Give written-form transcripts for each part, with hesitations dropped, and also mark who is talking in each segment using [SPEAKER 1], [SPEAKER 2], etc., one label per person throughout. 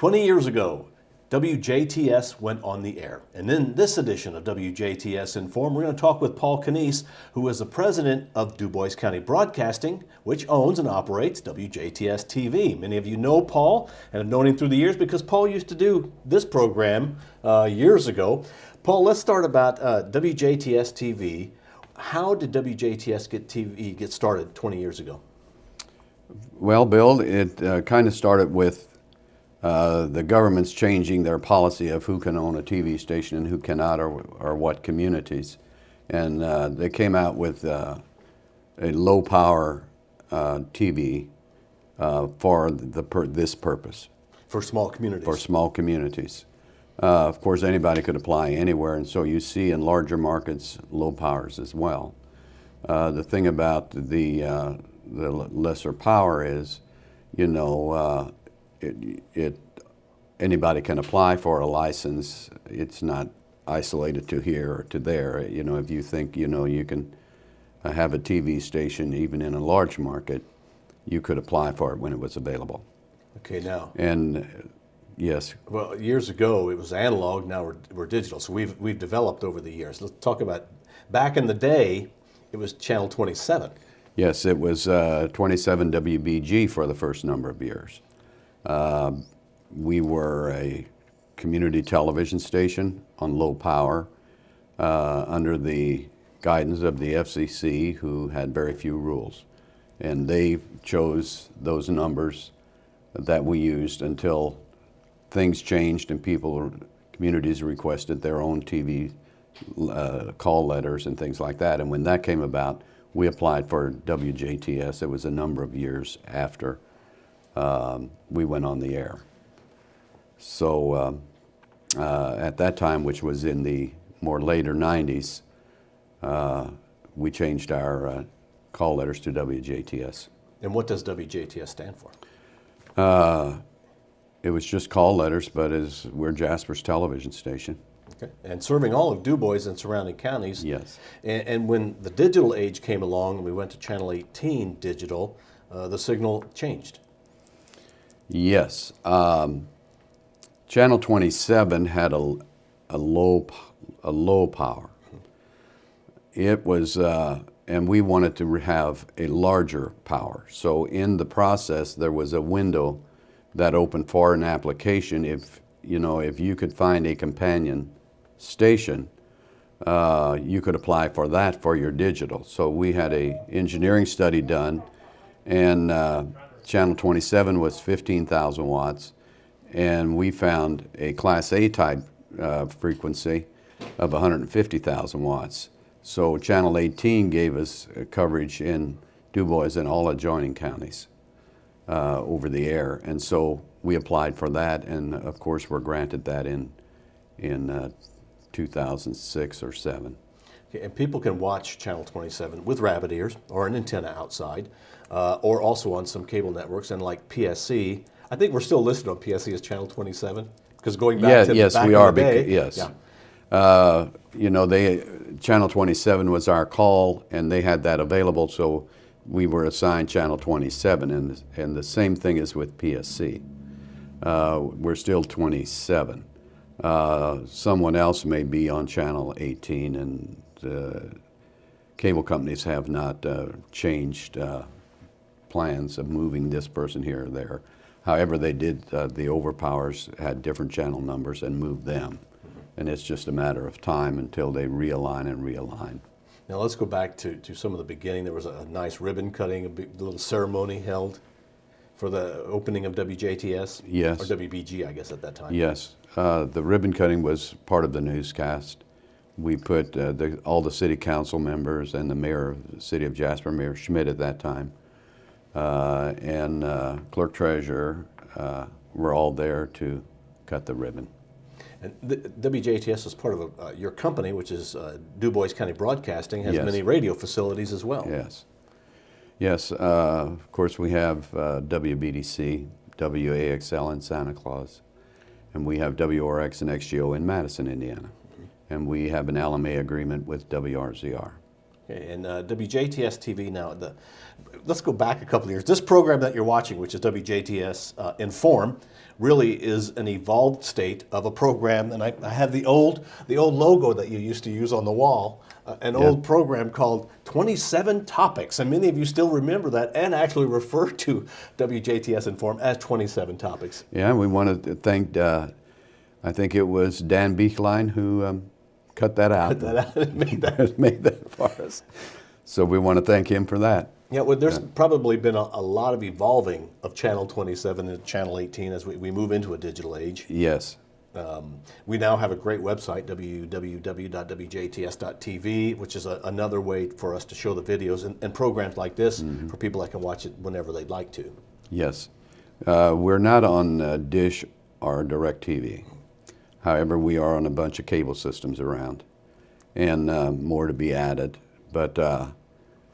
[SPEAKER 1] 20 years ago, WJTS went on the air. And in this edition of WJTS in.form, we're going to talk with Paul Knies, who is the president of DuBois County Broadcasting, which owns and operates WJTS TV. Many of you know Paul and have known him through the years because Paul used to do this program years ago. Paul, let's start about WJTS TV. How did WJTS TV get started 20 years ago?
[SPEAKER 2] Well, Bill, it kind of started with the government's changing their policy of who can own a TV station and who cannot, or what communities. And they came out with a low-power TV for this purpose.
[SPEAKER 1] For small communities.
[SPEAKER 2] For small communities. Of course, anybody could apply anywhere, and so you see in larger markets low powers as well. The thing about the lesser power is, you know, anybody can apply for a license. It's not isolated to here or to there. You know, if you think, you know, you can have a TV station even in a large market, you could apply for it when it was available.
[SPEAKER 1] Okay, now.
[SPEAKER 2] And yes.
[SPEAKER 1] Well, years ago it was analog. Now we're digital. So we've developed over the years. Let's talk about back in the day. It was channel 27.
[SPEAKER 2] Yes, it was 27 WBG for the first number of years. We were a community television station on low power under the guidance of the FCC, who had very few rules. And they chose those numbers that we used until things changed and communities requested their own TV call letters and things like that. And when that came about, we applied for WJTS. It was a number of years after we went on the air. So at that time, which was in the more later 90s, we changed our call letters to WJTS.
[SPEAKER 1] And what does WJTS stand for?
[SPEAKER 2] It was just call letters, but we're Jasper's television station.
[SPEAKER 1] Okay. And serving all of DuBois and surrounding counties.
[SPEAKER 2] Yes.
[SPEAKER 1] And when the digital age came along and we went to channel 18 digital, the signal changed.
[SPEAKER 2] Yes. Channel 27 had a low power. It was, and we wanted to have a larger power. So in the process, there was a window that opened for an application. If you could find a companion station, you could apply for that for your digital. So we had an engineering study done, and channel 27 was 15,000 watts, and we found a Class A type frequency of 150,000 watts. So channel 18 gave us coverage in DuBois and all adjoining counties over the air, and so we applied for that, and of course we're granted that in 2006 or 7.
[SPEAKER 1] Okay, and people can watch channel 27 with rabbit ears or an antenna outside, or also on some cable networks, and like PSC. I think we're still listed on PSC as channel 27 because going back to
[SPEAKER 2] yes,
[SPEAKER 1] back
[SPEAKER 2] we
[SPEAKER 1] in
[SPEAKER 2] are.
[SPEAKER 1] the day,
[SPEAKER 2] yes.
[SPEAKER 1] Yeah.
[SPEAKER 2] You know, channel 27 was our call, and they had that available, so we were assigned channel 27, and the same thing is with PSC. We're still 27. Someone else may be on channel 18, and cable companies have not changed plans of moving this person here or there. However, they did, the overpowers had different channel numbers and moved them. And it's just a matter of time until they realign and realign.
[SPEAKER 1] Now let's go back to some of the beginning. There was a nice ribbon cutting, a little ceremony held for the opening of WJTS?
[SPEAKER 2] Yes.
[SPEAKER 1] Or WBG, I guess, at that time.
[SPEAKER 2] Yes. The ribbon cutting was part of the newscast. We put all the city council members and the mayor of the city of Jasper, Mayor Schmidt at that time, and clerk treasurer were all there to cut the ribbon.
[SPEAKER 1] And WJTS is part of your company, which is DuBois County Broadcasting, has
[SPEAKER 2] Yes.
[SPEAKER 1] many radio facilities as well.
[SPEAKER 2] Yes. Yes, of course we have WBDC, WAXL in Santa Claus, and we have WRX and XGO in Madison, Indiana. And we have an LMA agreement with WRZR.
[SPEAKER 1] Okay, and WJTS TV now, let's go back a couple of years. This program that you're watching, which is WJTS in.form, really is an evolved state of a program. And I have the old logo that you used to use on the wall, an old program called 27 Topics. And many of you still remember that and actually refer to WJTS Inform as 27 Topics.
[SPEAKER 2] Yeah, we want to thank, I think it was Dan Beechline who cut that out.
[SPEAKER 1] Cut that out and made that.
[SPEAKER 2] Made that for us. So we want to thank him for that.
[SPEAKER 1] Yeah, well, there's probably been a lot of evolving of Channel 27 and Channel 18 as we move into a digital age.
[SPEAKER 2] Yes.
[SPEAKER 1] We now have a great website, www.wjts.tv, which is another way for us to show the videos and programs like this for people that can watch it whenever they'd like to.
[SPEAKER 2] Yes. We're not on Dish or DirecTV. However, we are on a bunch of cable systems around, and more to be added. But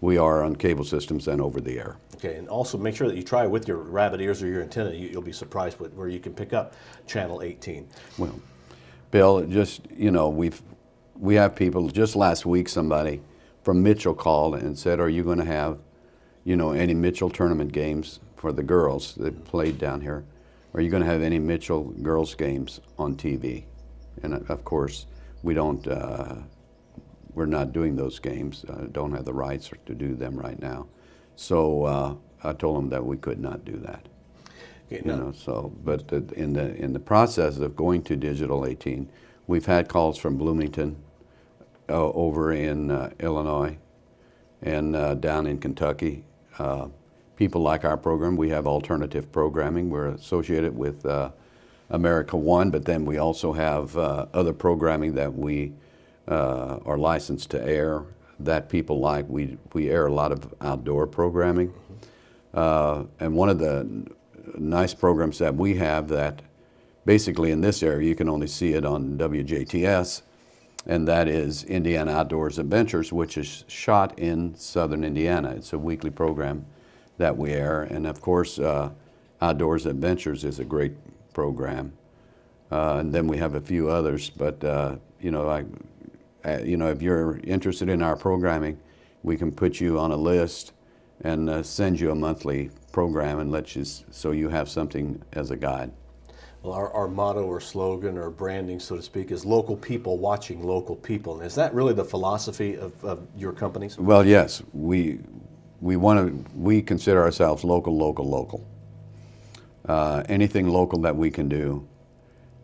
[SPEAKER 2] we are on cable systems and over the air.
[SPEAKER 1] Okay, and also make sure that you try with your rabbit ears or your antenna. You'll be surprised where you can pick up Channel 18.
[SPEAKER 2] Well, Bill, just, you know, we have people, just last week somebody from Mitchell called and said, are you going to have, you know, any Mitchell tournament games for the girls that played down here? Are you going to have any Mitchell girls games on TV? And of course, we don't, we're not doing those games, don't have the rights to do them right now. So I told them that we could not do that.
[SPEAKER 1] Okay,
[SPEAKER 2] you know, so, but in the process of going to Digital 18, we've had calls from Bloomington, over in Illinois, and down in Kentucky. People like our program. We have alternative programming. We're associated with America One, but then we also have other programming that we are licensed to air that people like. We air a lot of outdoor programming. And one of the nice programs that we have that basically in this area you can only see it on WJTS, and that is Indiana Outdoors Adventures, which is shot in southern Indiana. It's a weekly program that we air, and of course Outdoors Adventures is a great program. And then we have a few others, but you know, if you're interested in our programming, we can put you on a list and send you a monthly program and let you, so you have something as a guide.
[SPEAKER 1] Well, our motto or slogan or branding, so to speak, is local people watching local people. And is that really the philosophy of your companies?
[SPEAKER 2] Well, yes. We consider ourselves local. Anything local that we can do,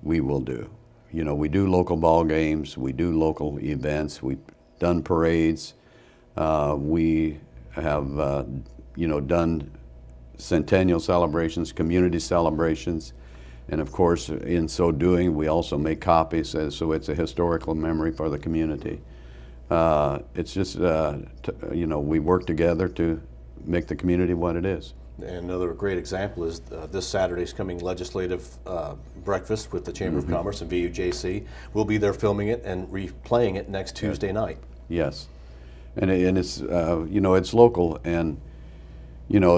[SPEAKER 2] we will do. You know, we do local ball games, we do local events, we've done parades, we have, you know, done centennial celebrations, community celebrations, and of course, in so doing, we also make copies, so it's a historical memory for the community. It's just, you know, we work together to make the community what it is.
[SPEAKER 1] And another great example is this Saturday's coming legislative breakfast with the Chamber of Commerce and VUJC. We'll be there filming it and replaying it next Tuesday night.
[SPEAKER 2] Yes, and it's you know, it's local, and you know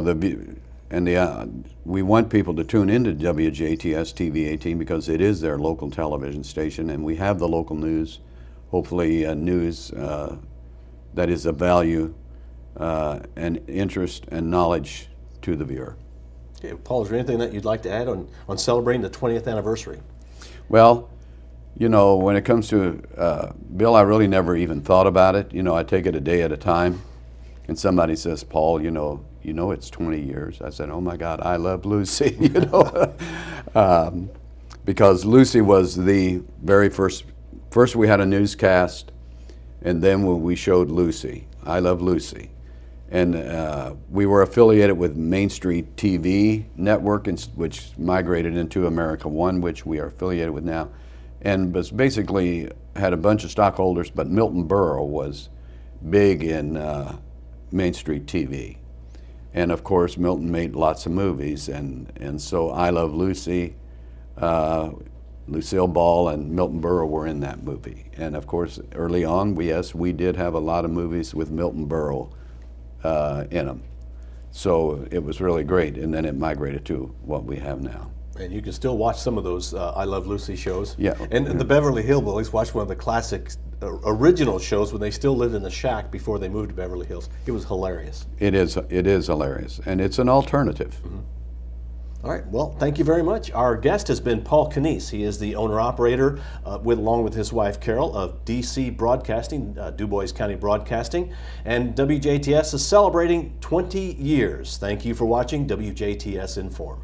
[SPEAKER 2] we want people to tune into WJTS TV 18 because it is their local television station, and we have the local news, hopefully news that is of value and interest and knowledge to the viewer.
[SPEAKER 1] Okay, Paul, is there anything that you'd like to add on celebrating the 20th anniversary?
[SPEAKER 2] Well, you know, when it comes to Bill, I really never even thought about it. You know, I take it a day at a time. And somebody says, Paul, you know it's 20 years. I said, oh my God, I love Lucy. You know, because Lucy was the very first we had a newscast, and then when we showed Lucy, I Love Lucy. And we were affiliated with Main Street TV network, which migrated into America One, which we are affiliated with now, and was basically had a bunch of stockholders, but Milton Berle was big in Main Street TV. And of course, Milton made lots of movies, and so I Love Lucy, Lucille Ball and Milton Berle were in that movie. And of course, early on, we did have a lot of movies with Milton Berle in them. So it was really great, and then it migrated to what we have now.
[SPEAKER 1] And you can still watch some of those I Love Lucy shows.
[SPEAKER 2] Yeah.
[SPEAKER 1] And the Beverly Hillbillies, watched one of the classic original shows when they still lived in the shack before they moved to Beverly Hills. It was hilarious.
[SPEAKER 2] It is hilarious, and it's an alternative.
[SPEAKER 1] All right, well, thank you very much. Our guest has been Paul Knies. He is the owner-operator, along with his wife Carol, of DCBroadcasting, Du Bois County Broadcasting, and WJTS is celebrating 20 years. Thank you for watching WJTS Inform.